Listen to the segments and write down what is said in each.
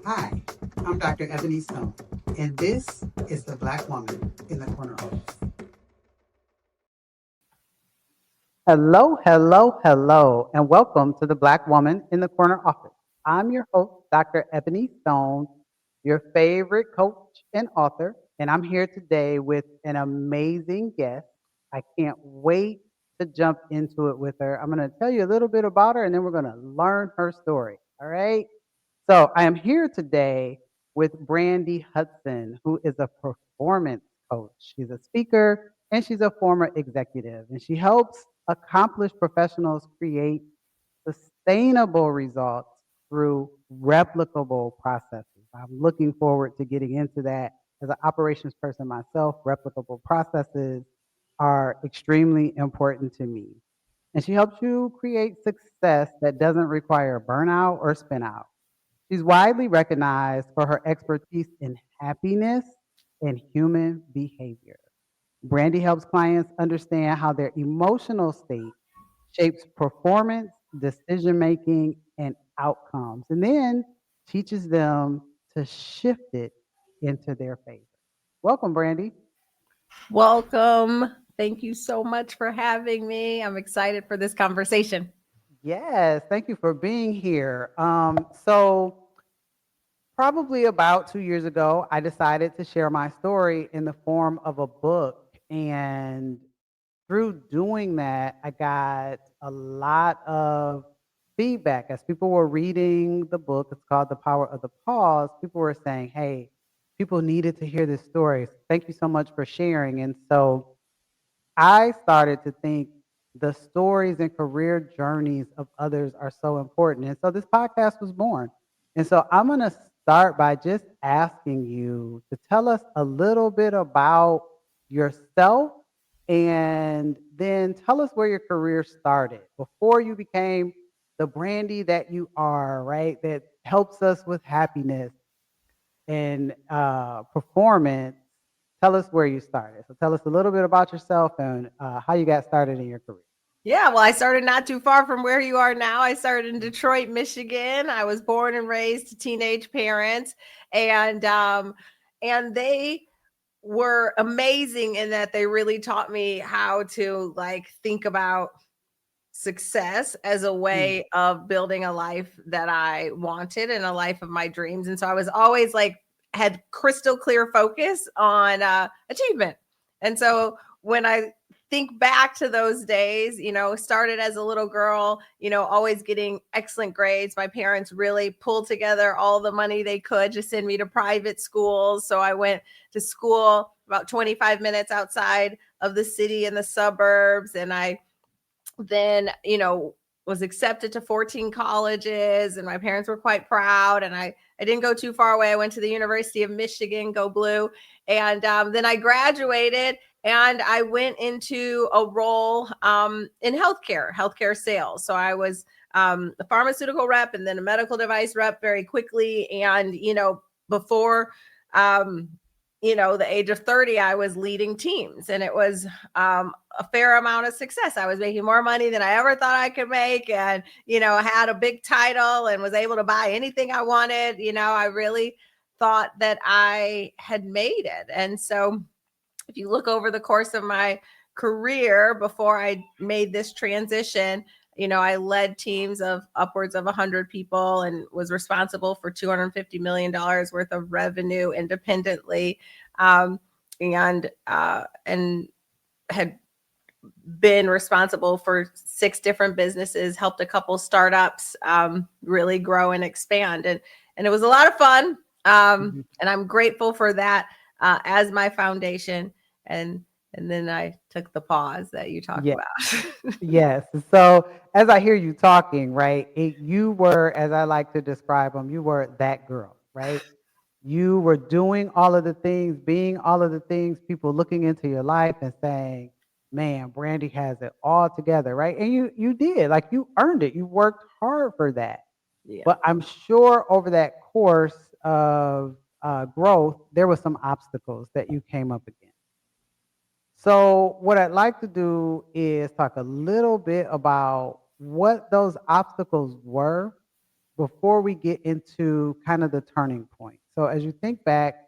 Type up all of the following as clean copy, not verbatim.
Hi, I'm Dr. Ebony Stone, and this is the Black Woman in the Corner Office. Hello, hello, hello, and welcome to the Black Woman in the Corner Office. I'm your host, Dr. Ebony Stone, your favorite coach and author, and I'm here today with an amazing guest. I can't wait to jump into it with her. I'm going to tell you a little bit about her, and then we're going to learn her story. All right? So I am here today with Brandi Hudson, who is a performance coach. She's a speaker and she's a former executive, and she helps accomplished professionals create sustainable results through replicable processes. I'm looking forward to getting into that. As an operations person myself, replicable processes are extremely important to me. And she helps you create success that doesn't require burnout or spin out. She's widely recognized for her expertise in happiness and human behavior. Brandi helps clients understand how their emotional state shapes performance, decision making, and outcomes, and then teaches them to shift it into their favor. Welcome, Brandi. Welcome. Thank you so much for having me. I'm excited for this conversation. Yes, thank you for being here. Probably about 2 years ago, I decided to share my story in the form of a book. And through doing that, I got a lot of feedback as people were reading the book. It's called The Power of the Pause. People were saying, hey, people needed to hear this story. Thank you so much for sharing. And so I started to think the stories and career journeys of others are so important. And so this podcast was born. And so I'm going to start by just asking you to tell us a little bit about yourself and then tell us where your career started before you became the Brandi that you are, right? That helps us with happiness and performance. Tell us where you started. So tell us a little bit about yourself and how you got started in your career. Yeah, well, I started not too far from where you are now. I started in Detroit, Michigan. I was born and raised to teenage parents, and they were amazing in that they really taught me how to think about success as a Mm. way of building a life that I wanted and a life of my dreams. And so I was always had crystal clear focus on achievement. And so when I think back to those days, started as a little girl, always getting excellent grades. My parents really pulled together all the money they could to send me to private schools. So I went to school about 25 minutes outside of the city in the suburbs. And I then, was accepted to 14 colleges, and my parents were quite proud. And I didn't go too far away. I went to the University of Michigan, go blue. And then I graduated and I went into a role in healthcare sales. So I was a pharmaceutical rep and then a medical device rep very quickly. And, before, the age of 30, I was leading teams, and it was a fair amount of success. I was making more money than I ever thought I could make, and I had a big title and was able to buy anything I wanted. I really thought that I had made it. And so if you look over the course of my career before I made this transition, I led teams of upwards of 100 people and was responsible for $250 million worth of revenue independently. Um, and had been responsible for 6 different businesses, helped a couple startups really grow and expand. And it was a lot of fun. Mhm. And I'm grateful for that as my foundation. And then I took the pause that you talked Yeah. about. Yes. So as I hear you talking, right, you were, as I like to describe them, you were that girl, right? You were doing all of the things, being all of the things, people looking into your life and saying, man, Brandi has it all together, right? And you did, like you earned it. You worked hard for that. Yeah. But I'm sure over that course of growth, there were some obstacles that you came up against. So, what I'd like to do is talk a little bit about what those obstacles were before we get into kind of the turning point. So as you think back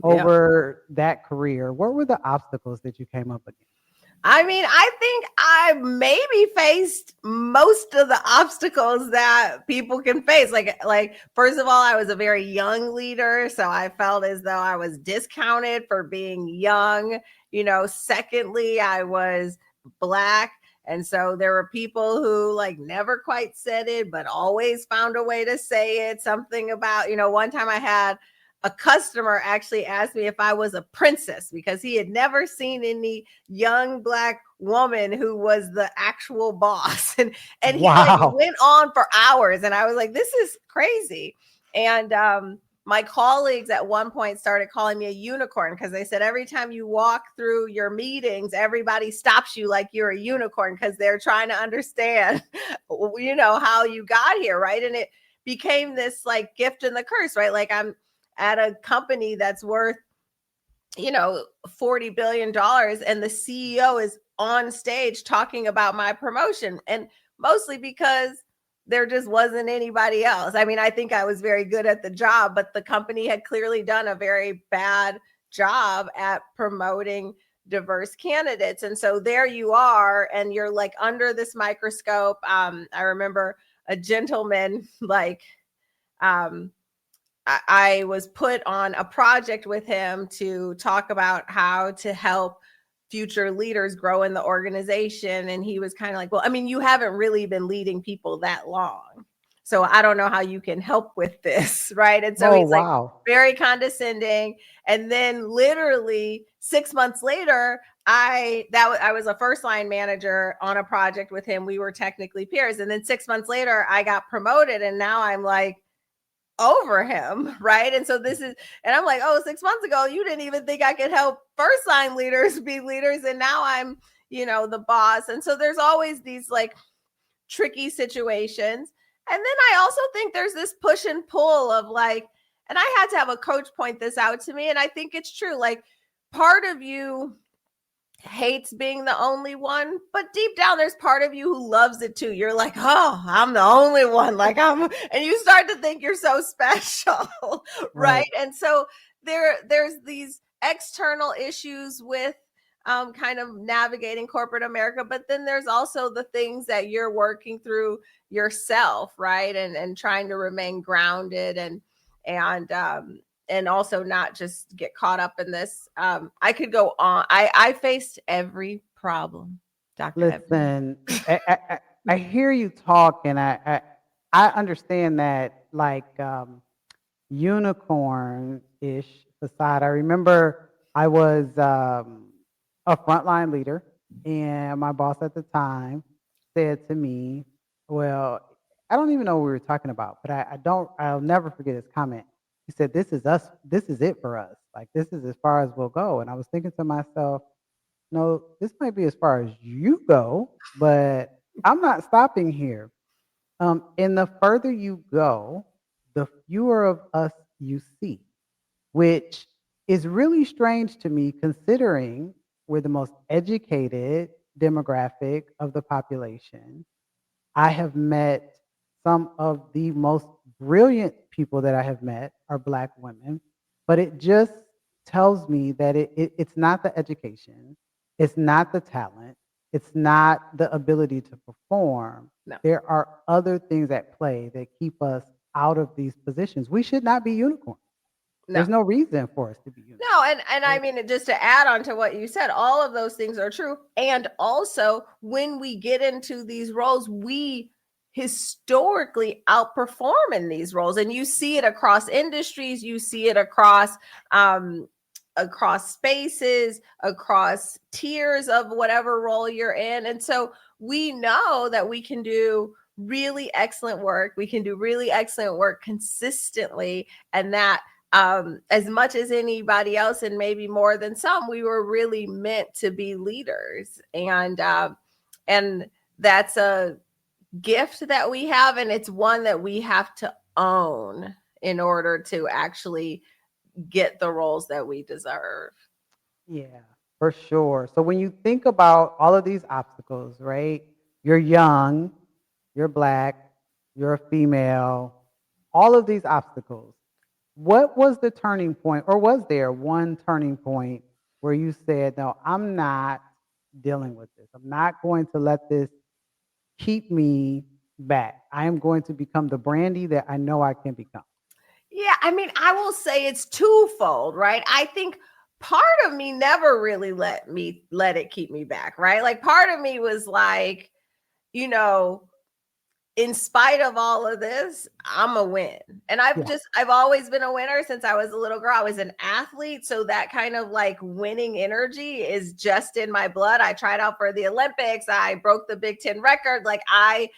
Yeah. over that career, what were the obstacles that you came up against? I mean, I think I maybe faced most of the obstacles that people can face. Like first of all, I was a very young leader, so I felt as though I was discounted for being young. Secondly, I was black, and so there were people who like never quite said it, but always found a way to say it. Something about, one time I had a customer actually asked me if I was a princess because he had never seen any young black woman who was the actual boss. And he like Wow. went on for hours. And I was like, this is crazy. And my colleagues at one point started calling me a unicorn because they said every time you walk through your meetings, everybody stops you like you're a unicorn because they're trying to understand, how you got here, right? And it became this like gift and the curse, right? Like I'm at a company that's worth, $40 billion, and the CEO is on stage talking about my promotion. And mostly because there just wasn't anybody else. I mean, I think I was very good at the job, but the company had clearly done a very bad job at promoting diverse candidates. And so there you are, and you're like under this microscope. I remember a gentleman like, I was put on a project with him to talk about how to help future leaders grow in the organization. And he was kind of like, well, I mean, you haven't really been leading people that long. So I don't know how you can help with this. Right. And so Oh, he's like wow. very condescending. And then literally 6 months later, I was a first line manager on a project with him. We were technically peers. And then 6 months later, I got promoted. And now I'm like, over him, right? And so and I'm like, oh, 6 months ago, you didn't even think I could help first line leaders be leaders. And now I'm, the boss. And so there's always these like tricky situations. And then I also think there's this push and pull of like, and I had to have a coach point this out to me. And I think it's true. Like part of you hates being the only one, but deep down there's part of you who loves it too. You're like, oh, I'm the only one, and you start to think you're so special. Right? Right. And so there's these external issues with kind of navigating corporate America, but then there's also the things that you're working through yourself, right? And trying to remain grounded and also not just get caught up in this. I could go on. I faced every problem, Dr. Ebony. Listen, I hear you talk, and I understand that like unicorn-ish facade. I remember I was a frontline leader, and my boss at the time said to me, "Well, I don't even know what we were talking about, but I'll never forget his comment. He said, "This is us. This is it for us. Like this is as far as we'll go." And I was thinking to myself, no, this might be as far as you go, but I'm not stopping here. And the further you go, the fewer of us you see, which is really strange to me considering we're the most educated demographic of the population. I have met some of the most brilliant people that I have met are Black women, but it just tells me that it's not the education, it's not the talent, it's not the ability to perform. No. There are other things at play that keep us out of these positions. We should not be unicorns. No. There's no reason for us to be unicorns. No, and I Right? mean, just to add on to what you said, all of those things are true. And also, when we get into these roles, we historically outperform in these roles, and you see it across industries, you see it across spaces, across tiers of whatever role you're in. And so we know that we can do really excellent work. We can do really excellent work consistently, and that as much as anybody else, and maybe more than some, we were really meant to be leaders, and that's a gift that we have, and it's one that we have to own in order to actually get the roles that we deserve. Yeah, for sure. So when you think about all of these obstacles, right? You're young, you're Black, you're a female. all of these obstacles, what was the turning point, or was there one turning point where you said, no, I'm not dealing with this. I'm not going to let this keep me back. I am going to become the Brandy that I know I can become. Yeah, I mean, I will say it's twofold, right? I think part of me never really let it keep me back, right? Like part of me was like, you know, in spite of all of this, I'm a win. And Yeah. I've always been a winner since I was a little girl. I was an athlete. So that kind of like winning energy is just in my blood. I tried out for the Olympics. I broke the Big Ten record. I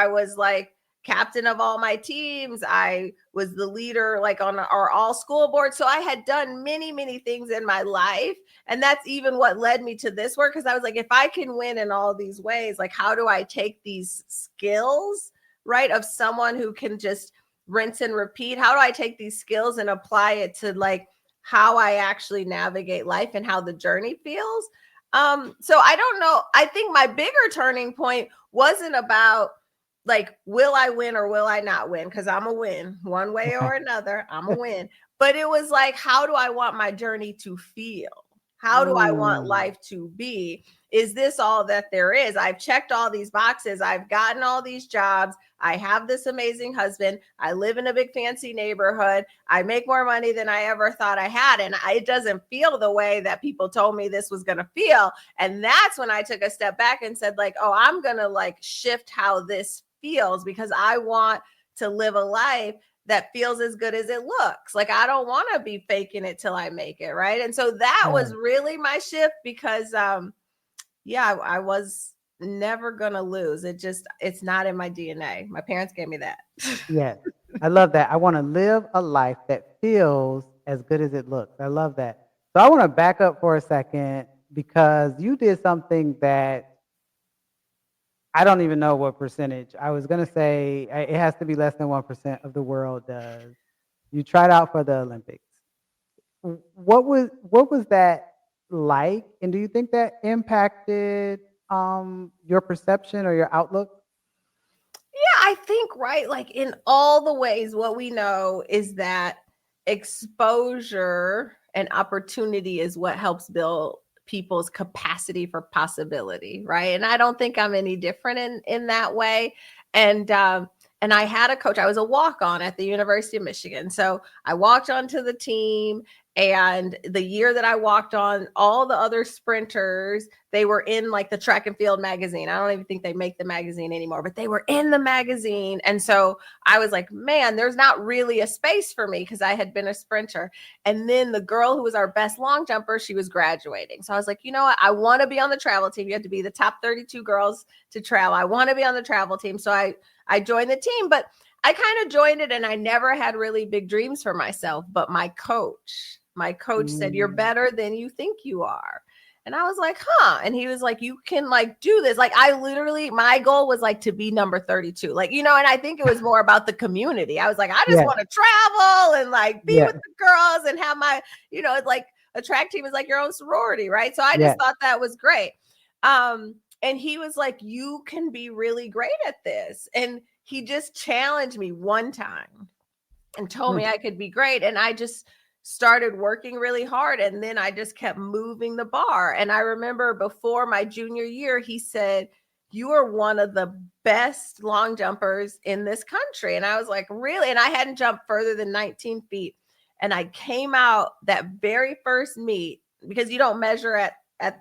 was like captain of all my teams. I was the leader like on our all school board. So I had done many, many things in my life. And that's even what led me to this work. Cause I was like, if I can win in all these ways, like how do I take these skills, right, of someone who can just rinse and repeat? How do I take these skills and apply it to like how I actually navigate life and how the journey feels? So I don't know. I think my bigger turning point wasn't about like, will I win or will I not win? Because I'm a win one way Okay. or another. I'm a win. But it was like, how do I want my journey to feel? How do I want Mm, life to be? Is this all that there is? I've checked all these boxes. I've gotten all these jobs. I have this amazing husband. I live in a big fancy neighborhood. I make more money than I ever thought I had. And it doesn't feel the way that people told me this was going to feel. And that's when I took a step back and said, like, oh, I'm going to like shift how this feels because I want to live a life that feels as good as it looks. Like I don't want to be faking it till I make it, right? And so that yeah. was really my shift because I was never going to lose. It's not in my DNA. My parents gave me that. Yes. I love that. I want to live a life that feels as good as it looks. I love that. So I want to back up for a second because you did something that I don't even know what percentage. I was going to say it has to be less than 1% of the world does. You tried out for the Olympics. What was that like? And do you think that impacted your perception or your outlook? Yeah, I think, right, like in all the ways, what we know is that exposure and opportunity is what helps build people's capacity for possibility, right? And I don't think I'm any different in that way. And I had a coach. I was a walk on at the University of Michigan, so I walked onto the team. And the year that I walked on, all the other sprinters, they were in like the track and field magazine. I don't even think they make the magazine anymore, but they were in the magazine. And so I was like, man, there's not really a space for me because I had been a sprinter. And then the girl who was our best long jumper, she was graduating. So I was like, you know what? I want to be on the travel team. You have to be the top 32 girls to travel. I want to be on the travel team. So I joined the team, but I kind of joined it and I never had really big dreams for myself. But my coach said, you're Mm, better than you think you are. And I was like, huh. And he was like, you can like do this. Like I literally, my goal was like to be number 32. Like, and I think it was more about the community. I was like, I just yeah, want to travel and like be yeah, with the girls and have it's like a track team is like your own sorority, right? So I just yeah. thought that was great. And he was like, you can be really great at this. And he just challenged me one time and told Mm, me I could be great. And I just started working really hard. And then I just kept moving the bar. And I remember before my junior year, he said, you are one of the best long jumpers in this country. And I was like, really? And I hadn't jumped further than 19 feet. And I came out that very first meet because you don't measure at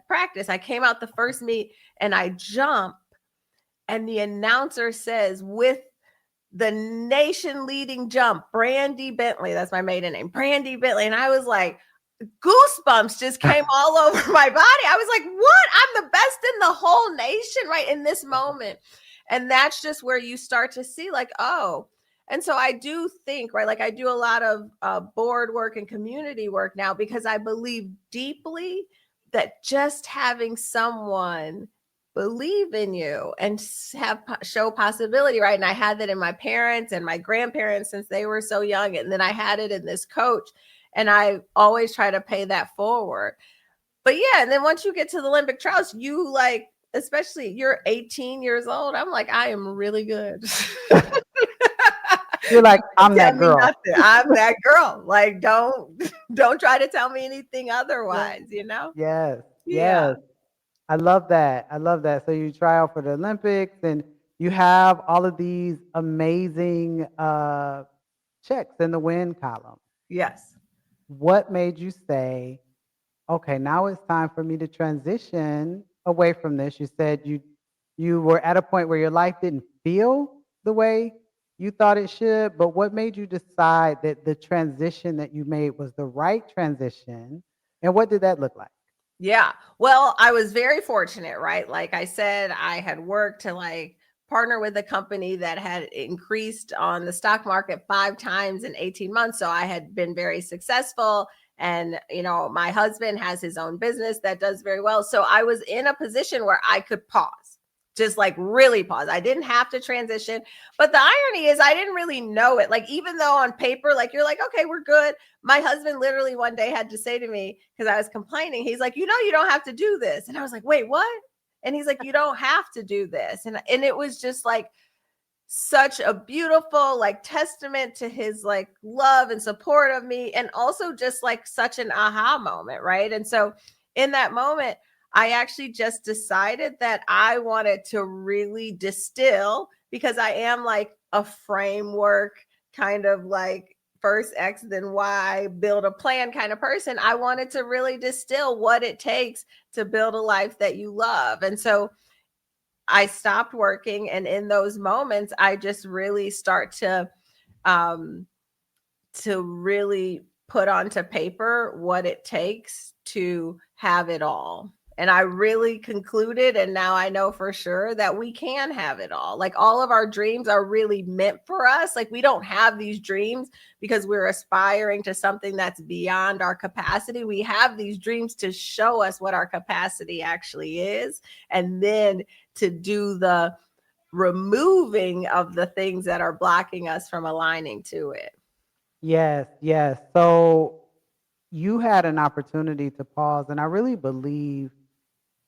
practice. I came out the first meet and I jumped. And the announcer says, with the nation leading jump, Brandi Bentley. That's my maiden name, Brandi Bentley. And I was like, goosebumps just came all over my body. I was like, what? I'm the best in the whole nation, right? In this moment. And that's just where you start to see, like, oh. And so I do think, right, like I do a lot of board work and community work now because I believe deeply that just having someone believe in you and show possibility, right? And I had that in my parents and my grandparents since they were so young, and then I had it in this coach, and I always try to pay that forward. But yeah, and then once you get to the Olympic trials, you like, especially you're 18 years old, I'm like, I am really good. You're like, Can't I'm tell that me girl. nothing. I'm that girl. Like, don't try to tell me anything Yeah. otherwise, you know? Yes. Yeah. Yes. I love that. I love that. So you try out for the Olympics and you have all of these amazing checks in the win column. Yes. What made you say, okay, now it's time for me to transition away from this? You said you were at a point where your life didn't feel the way you thought it should, but what made you decide that the transition that you made was the right transition? And what did that look like? Yeah. Well, I was very fortunate, right? Like I said, I had worked to like partner with a company that had increased on the stock market 5 times in 18 months. So I had been very successful. And, my husband has his own business that does very well. So I was in a position where I could pause, just like really pause. I didn't have to transition. But the irony is, I didn't really know it. Like, even though on paper, like, you're like, okay, we're good. My husband literally one day had to say to me, because I was complaining, he's like, you don't have to do this. And I was like, wait, what? And he's like, you don't have to do this. And it was just like such a beautiful like testament to his like love and support of me, and also just like such an aha moment, right? And so in that moment, I actually just decided that I wanted to really distill, because I am like a framework kind of like first X then Y, build a plan kind of person. I wanted to really distill what it takes to build a life that you love. And so I stopped working. And in those moments, I just really start um, to really put onto paper what it takes to have it all. And I really concluded, and now I know for sure that we can have it all. Like, all of our dreams are really meant for us. Like, we don't have these dreams because we're aspiring to something that's beyond our capacity. We have these dreams to show us what our capacity actually is, and then to do the removing of the things that are blocking us from aligning to it. Yes, yes. So you had an opportunity to pause, and I really believe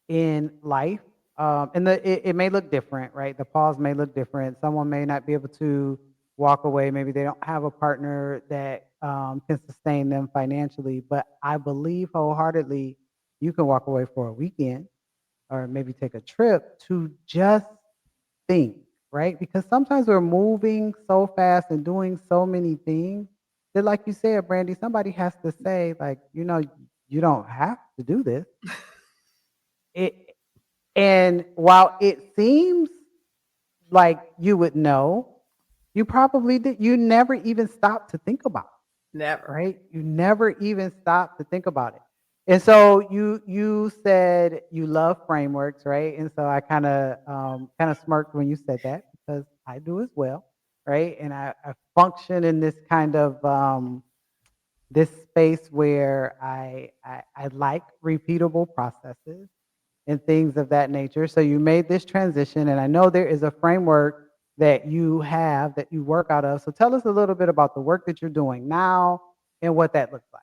in life. And it may look different, right? The pause may look different. Someone may not be able to walk away. Maybe they don't have a partner that can sustain them financially. But I believe wholeheartedly you can walk away for a weekend or maybe take a trip to just think, right? Because sometimes we're moving so fast and doing so many things that, like you said, Brandy, somebody has to say, like, you don't have to do this. It, and while it seems like you would know, you probably did. You never even stopped to think about it, Never. right? You never even stopped to think about it. And so you said you love frameworks, right? And so I kind of smirked when you said that because I do as well, right? And I function in this kind of this space where I like repeatable processes and things of that nature. So you made this transition, and I know there is a framework that you have that you work out of. So tell us a little bit about the work that you're doing now and what that looks like.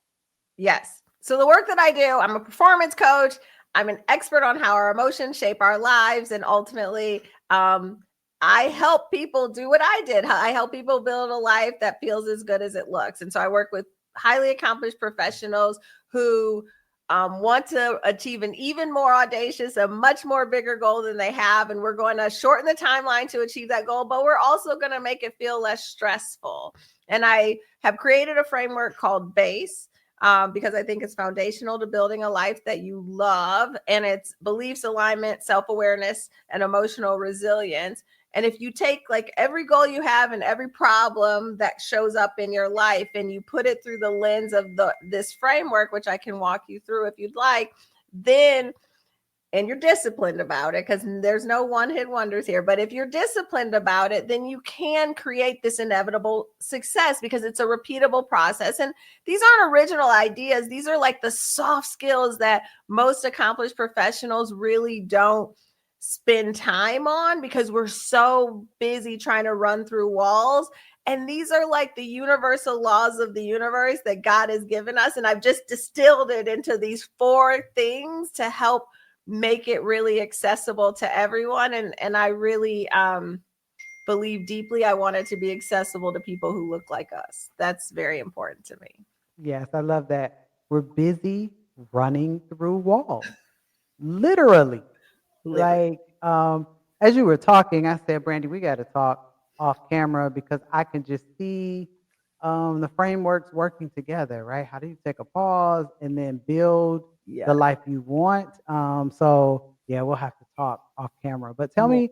Yes. So the work that I do, I'm a performance coach. I'm an expert on how our emotions shape our lives. And ultimately, I help people do what I did. I help people build a life that feels as good as it looks. And so I work with highly accomplished professionals who want to achieve an even more audacious, a much more bigger goal than they have. And we're going to shorten the timeline to achieve that goal, but we're also going to make it feel less stressful. And I have created a framework called BASE, because I think it's foundational to building a life that you love. And it's beliefs, alignment, self awareness, and emotional resilience. And if you take like every goal you have and every problem that shows up in your life and you put it through the lens of this framework, which I can walk you through if you'd like, then and you're disciplined about it, because there's no one hit wonders here. But if you're disciplined about it, then you can create this inevitable success because it's a repeatable process. And these aren't original ideas. These are like the soft skills that most accomplished professionals really don't spend time on because we're so busy trying to run through walls. And these are like the universal laws of the universe that God has given us. And I've just distilled it into these 4 things to help make it really accessible to everyone. And I really believe deeply, I want it to be accessible to people who look like us. That's very important to me. Yes, I love that. We're busy running through walls, literally. Literally. Like, as you were talking, I said, Brandy, we got to talk off camera because I can just see the frameworks working together, right? How do you take a pause and then build the Yeah. life you want? So yeah, we'll have to talk off camera. But tell More. me,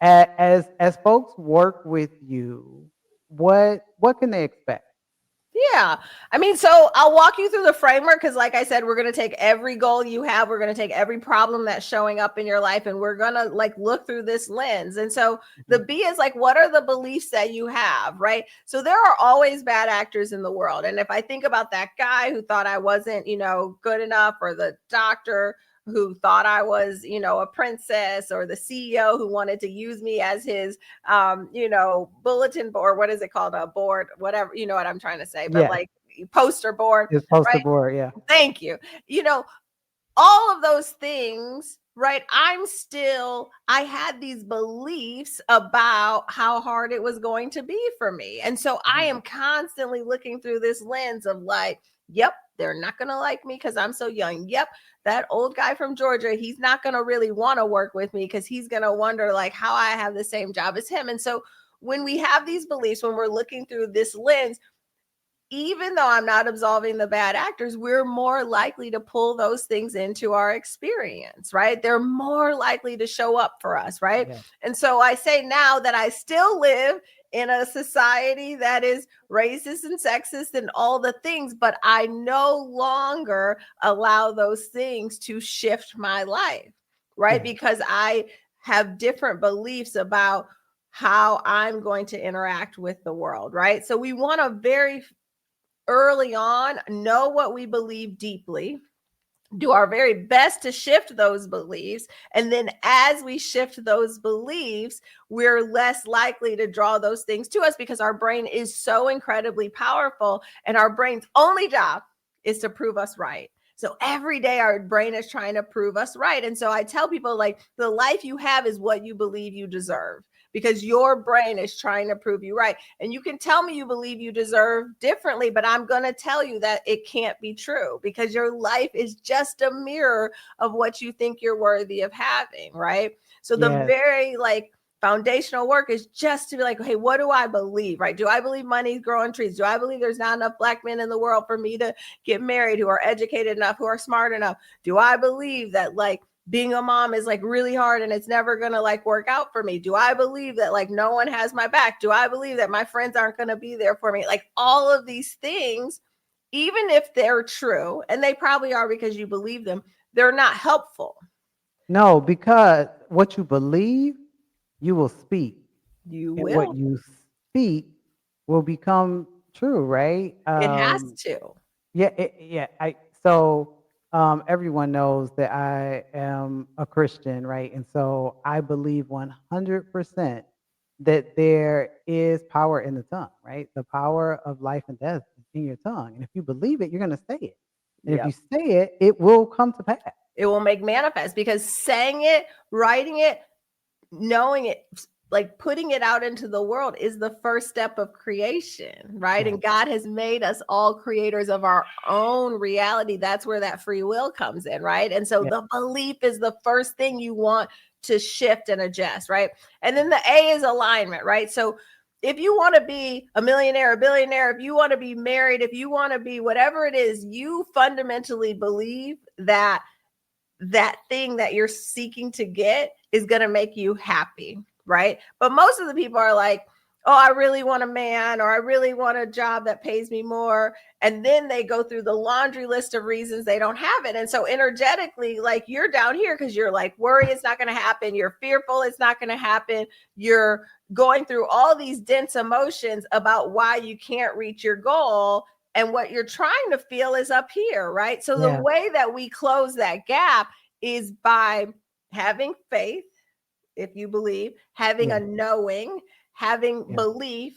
as folks work with you, what can they expect? Yeah. I mean, so I'll walk you through the framework because, like I said, we're going to take every goal you have, we're going to take every problem that's showing up in your life, and we're going to like look through this lens. And so the Mhm. B is like, what are the beliefs that you have, right? So there are always bad actors in the world. And if I think about that guy who thought I wasn't, good enough, or the doctor who thought I was, a princess, or the CEO who wanted to use me as his bulletin board, what is it called? A board, whatever, you know what I'm trying to say, but Yes, like poster board, it's poster right? board. Yeah, Thank you. You know, all of those things, right? I had these beliefs about how hard it was going to be for me. And so I Mhm. am constantly looking through this lens of like, yep, they're not going to like me because I'm so young. Yep, that old guy from Georgia, he's not going to really want to work with me because he's going to wonder like how I have the same job as him. And so when we have these beliefs, when we're looking through this lens, even though I'm not absolving the bad actors, we're more likely to pull those things into our experience, right? They're more likely to show up for us, right? Yeah, And so I say now that I still live in a society that is racist and sexist and all the things, but I no longer allow those things to shift my life, right? yeah, Because I have different beliefs about how I'm going to interact with the world, right? So we want to very early on know what we believe deeply, do our very best to shift those beliefs. And then as we shift those beliefs, we're less likely to draw those things to us because our brain is so incredibly powerful, and our brain's only job is to prove us right. So every day our brain is trying to prove us right. And so I tell people like the life you have is what you believe you deserve, because your brain is trying to prove you right. And you can tell me you believe you deserve differently, but I'm going to tell you that it can't be true, because your life is just a mirror of what you think you're worthy of having, right? So the yes, very like foundational work is just to be like, hey, what do I believe, right? Do I believe money's growing trees? Do I believe there's not enough Black men in the world for me to get married who are educated enough, who are smart enough? Do I believe that like being a mom is like really hard and it's never gonna like work out for me? Do I believe that like no one has my back? Do I believe that my friends aren't gonna be there for me? Like all of these things, even if they're true, and they probably are because you believe them, they're not helpful. no, because what you believe, you will speak, You and what will. you speak will become true, right? It has to. Yeah, yeah. Everyone knows that I am a Christian, right? And so I believe 100% that there is power in the tongue, right? The power of life and death is in your tongue, and if you believe it, you're going to say it, and if you Yep. say it, it will come to pass. It will make manifest, because saying it, writing it, knowing it, like putting it out into the world is the first step of creation, right? Yeah, And God has made us all creators of our own reality. That's where that free will comes in, right? And so yeah, the belief is the first thing you want to shift and adjust, right? And then the A is alignment, right? So if you want to be a millionaire, a billionaire, if you want to be married, if you want to be whatever it is, you fundamentally believe that that thing that you're seeking to get is going to make you happy, right? But most of the people are like, oh, I really want a man, or I really want a job that pays me more. And then they go through the laundry list of reasons they don't have it. And so energetically, like you're down here because you're like worried it's not going to happen. You're fearful it's not going to happen. You're going through all these dense emotions about why you can't reach your goal. And what you're trying to feel is up here, right? So the yeah, way that we close that gap is by having faith, if you believe, having a yeah, knowing, having yeah, belief,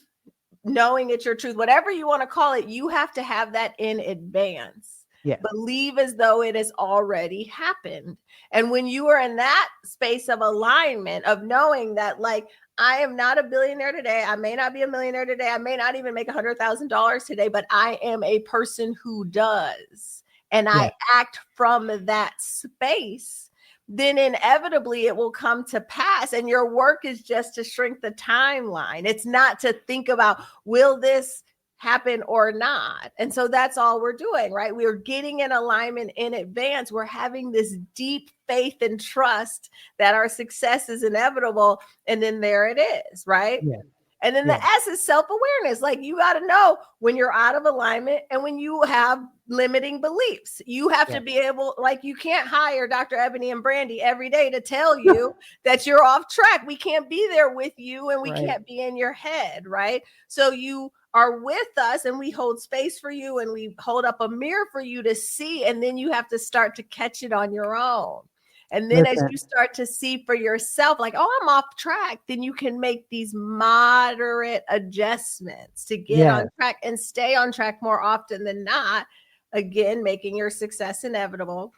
knowing it's your truth, whatever you want to call it, you have to have that in advance. yes, Believe as though it has already happened. And when you are in that space of alignment, of knowing that, like, I am not a billionaire today. I may not be a millionaire today. I may not even make $100,000 today, but I am a person who does. And Yeah. I act from that space. Then inevitably it will come to pass. And your work is just to shrink the timeline. It's not to think about, will this happen or not? And so that's all we're doing, right? We're getting in alignment in advance. We're having this deep faith and trust that our success is inevitable. And then there it is, right? Yeah. And then Yeah. the S is self-awareness. Like, you got to know when you're out of alignment and when you have limiting beliefs. You have Yeah. to be able, like, you can't hire Dr. Ebony and Brandi every day to tell you that you're off track. We can't be there with you and we Right. can't be in your head, right? So you are with us and we hold space for you and we hold up a mirror for you to see. And then you have to start to catch it on your own. And then as Listen. you start to see for yourself, like, oh, I'm off track, then you can make these moderate adjustments to get on Yes. track and stay on track more often than not. Again, making your success inevitable.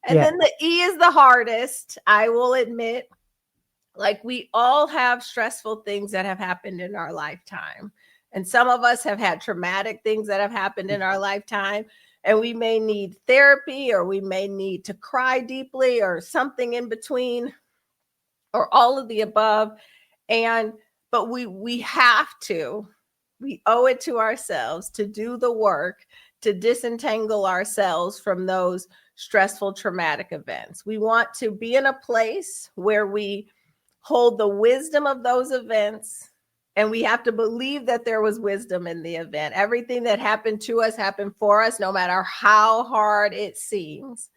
And Yeah. then the E is the hardest, I will admit. Like, we all have stressful things that have happened in our lifetime. And some of us have had traumatic things that have happened in our lifetime. And we may need therapy, or we may need to cry deeply, or something in between, or all of the above. And but we have to, we owe it to ourselves to do the work to disentangle ourselves from those stressful traumatic events. We want to be in a place where we hold the wisdom of those events, and we have to believe that there was wisdom in the event. Everything that happened to us happened for us, no matter how hard it seems.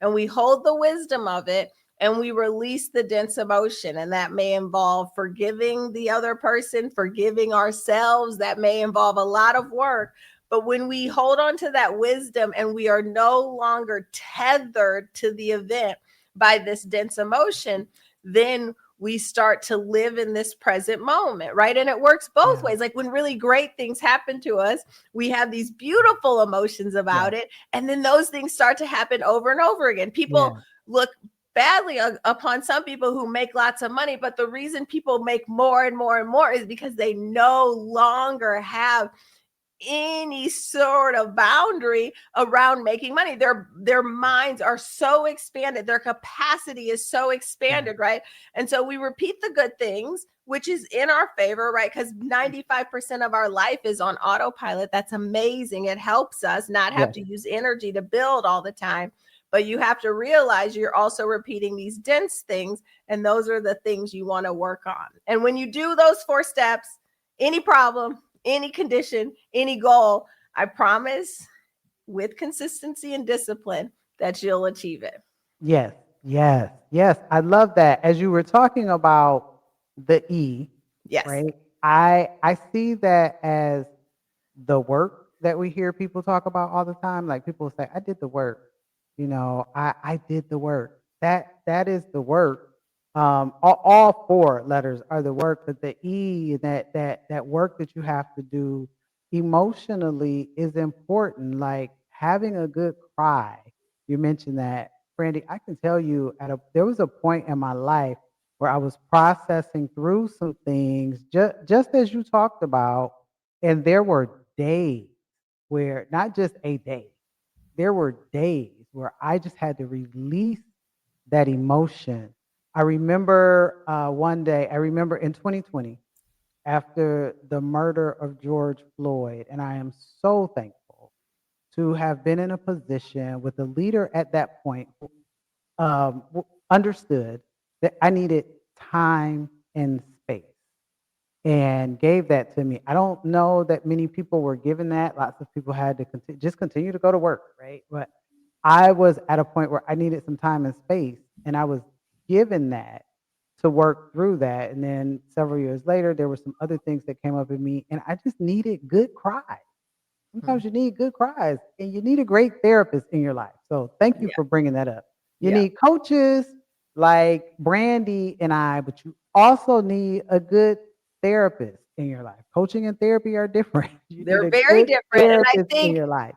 And we hold the wisdom of it and we release the dense emotion. And that may involve forgiving the other person, forgiving ourselves. That may involve a lot of work. But when we hold on to that wisdom and we are no longer tethered to the event by this dense emotion, then we start to live in this present moment, right? And it works both Yeah. ways. Like, when really great things happen to us, we have these beautiful emotions about Yeah. it. And then those things start to happen over and over again. People Yeah. look badly upon some people who make lots of money, but the reason people make more and more and more is because they no longer have any sort of boundary around making money. Their minds are so expanded, their capacity is so Yeah. expanded, right? And so we repeat the good things, which is in our favor, right? Because 95% of our life is on autopilot. That's amazing. It helps us not have Yes. to use energy to build all the time. But you have to realize you're also repeating these dense things, and those are the things you want to work on. And when you do those 4 steps, any problem, any condition, any goal, I promise, with consistency and discipline, that you'll achieve it. Yes. Yes. Yes. I love that. As you were talking about the E, Yes. right? I see that as the work that we hear people talk about all the time. Like, people say, I did the work. I did the work. That is the work. All 4 letters are the work, but the E, that work that you have to do emotionally is important. Like, having a good cry. You mentioned that, Brandy. I can tell you, there was a point in my life where I was processing through some things, just as you talked about, and there were days where, not just a day, there were days where I just had to release that emotion. I remember one day, I remember in 2020, after the murder of George Floyd, and I am so thankful to have been in a position with a leader at that point who understood that I needed time and space, and gave that to me. I don't know that many people were given that. Lots of people had to just continue to go to work, right? But I was at a point where I needed some time and space, and I was given that to work through that. And then several years later, there were some other things that came up in me, and I just needed good cries. Hmm. Sometimes you need good cries, and you need a great therapist in your life. So thank you Yeah. for bringing that up. You Yeah. need coaches like Brandy and I, but you also need a good therapist in your life. Coaching and therapy are different. You need They're a very good different. And I therapist in think, your life.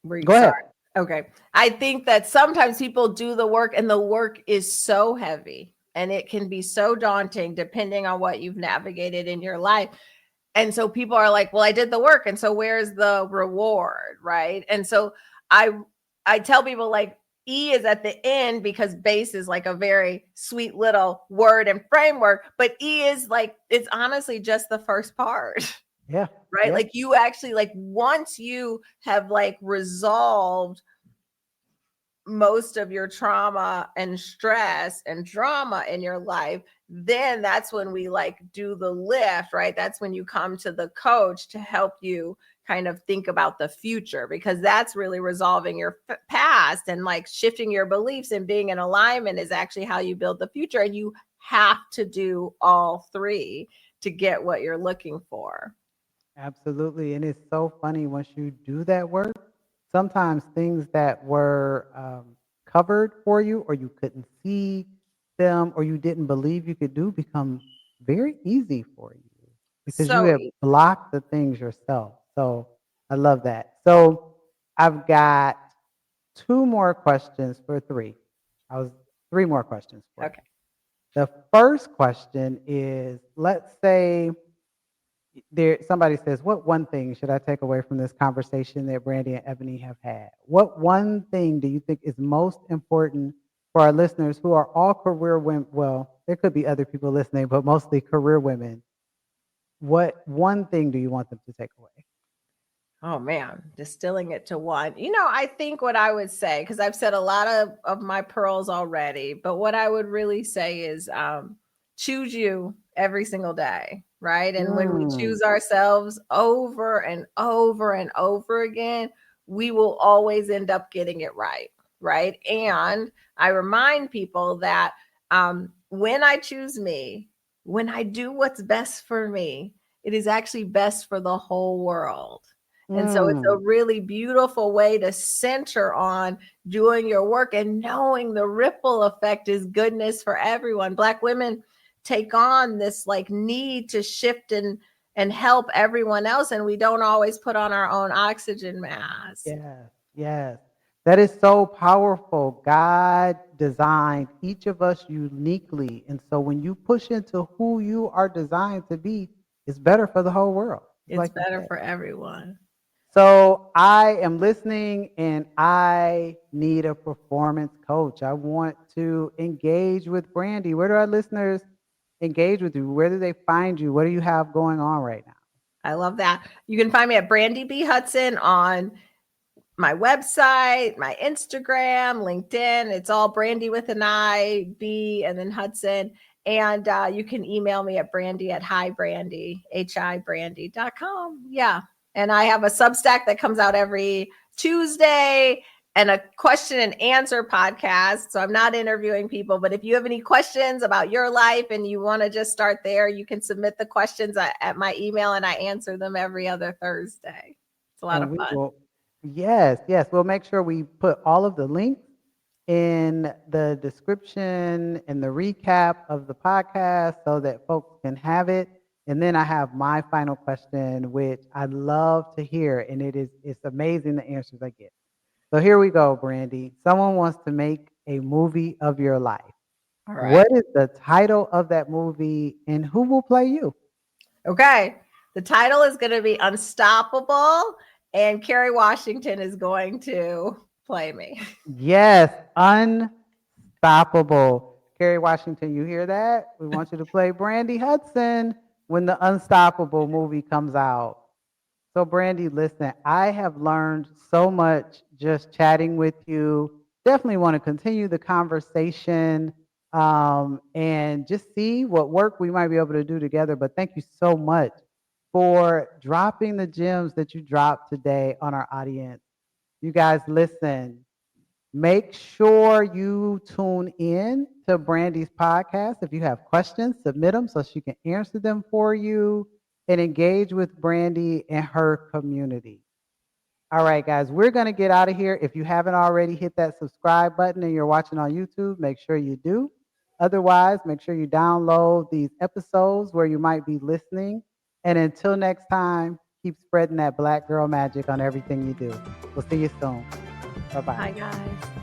were you Go sorry? ahead. Okay. I think that sometimes people do the work and the work is so heavy. And it can be so daunting depending on what you've navigated in your life. And so people are like, well, I did the work. And so where's the reward? Right. And so I I tell people like E is at the end because base is like a very sweet little word and framework, but E is like it's honestly just the first part. Yeah. Right? Yeah. Like you actually like once you have like resolved most of your trauma and stress and drama in your life, then that's when we like do the lift, right? That's when you come to the coach to help you kind of think about the future, because that's really resolving your past and like shifting your beliefs and being in alignment is actually how you build the future. And you have to do all three to get what you're looking for. Absolutely. And it's so funny once you do that work, sometimes things that were covered for you or you couldn't see them or you didn't believe you could do become very easy for you because you So have blocked the things yourself. So I love that. So I've got two more questions for three. I was three more questions for you. okay. The first question is, let's say there somebody says, what one thing should I take away from this conversation that Brandy and Ebony have had? What one thing do you think is most important for our listeners who are all career women? Well, there could be other people listening, but mostly career women. What one thing do you want them to take away? Oh man, distilling it to one. I think what I would say, because I've said a lot of my pearls already, but what I would really say is choose you every single day, right? And when we Mm, choose ourselves over and over and over again, we will always end up getting it right, right? And I remind people that when I choose me, when I do what's best for me, it is actually best for the whole world. And so it's a mm. really beautiful way to center on doing your work and knowing the ripple effect is goodness for everyone. Black women take on this like need to shift and help everyone else, and we don't always put on our own oxygen mask. Yes, yes. That is so powerful. God designed each of us uniquely. And so when you push into who you are designed to be, it's better for the whole world. It's It's like you better said. for everyone. So I am listening and I need a performance coach. I want to engage with Brandy. Where do our listeners engage with you? Where do they find you? What do you have going on right now? I love that. You can find me at Brandi B. Hudson on my website, my Instagram, LinkedIn. It's all Brandi with an I, B, and then Hudson. And you can email me at Brandi at hibrandi.com. Yeah. And I have a Substack that comes out every Tuesday and a question and answer podcast. So I'm not interviewing people, but if you have any questions about your life and you want to just start there, you can submit the questions at my email and I answer them every other Thursday. It's a lot And of we fun. will, yes, yes, we'll make sure we put all of the links in the description and the recap of the podcast so that folks can have it. And then I have my final question, which I love to hear, and it's amazing the answers I get. So here we go, Brandy. Someone wants to make a movie of your life. All right. What is the title of that movie, and who will play you? Okay. The title is going to be Unstoppable, and Kerry Washington is going to play me. Yes, Unstoppable. Kerry Washington, you hear that? We want you to play Brandy Hudson when the Unstoppable movie comes out. So, Brandy, listen, I have learned so much just chatting with you. Definitely want to continue the conversation and just see what work we might be able to do together. But thank you so much for dropping the gems that you dropped today on our audience. You guys, listen. Make sure you tune in to Brandy's podcast. If you have questions, submit them so she can answer them for you and engage with Brandy and her community. All right, guys, we're going to get out of here. If you haven't already hit that subscribe button and you're watching on YouTube, make sure you do. Otherwise, make sure you download these episodes where you might be listening. And until next time, keep spreading that Black girl magic on everything you do. We'll see you soon. Bye bye. Hi, guys.